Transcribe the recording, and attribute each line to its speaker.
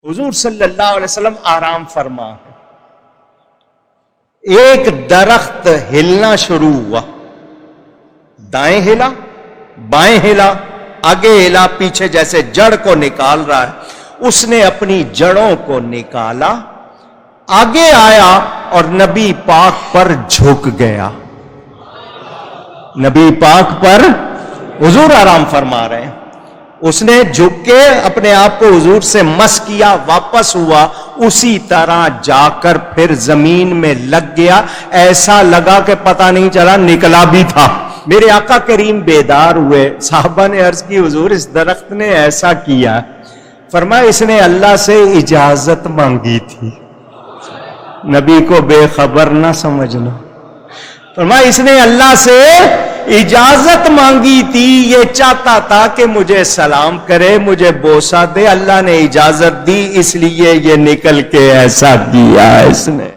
Speaker 1: حضور صلی اللہ علیہ وسلم آرام فرما ہے. ایک درخت ہلنا شروع ہوا، دائیں ہلا، بائیں ہلا، آگے ہلا، پیچھے، جیسے جڑ کو نکال رہا ہے. اس نے اپنی جڑوں کو نکالا، آگے آیا اور نبی پاک پر جھک گیا. نبی پاک پر حضور آرام فرما رہے ہیں، اس نے جھک کے اپنے آپ کو حضور سے مس کیا، واپس ہوا، اسی طرح جا کر پھر زمین میں لگ گیا. ایسا لگا کہ پتہ نہیں چلا نکلا بھی تھا. میرے آقا کریم بیدار ہوئے. صحابہ نے عرض کی حضور اس درخت نے ایسا کیا. فرمایا اس نے اللہ سے اجازت مانگی تھی. نبی کو بے خبر نہ سمجھنا. فرمایا اس نے اللہ سے اجازت مانگی تھی، یہ چاہتا تھا کہ مجھے سلام کرے، مجھے بوسہ دے. اللہ نے اجازت دی، اس لیے یہ نکل کے ایسا کیا اس نے.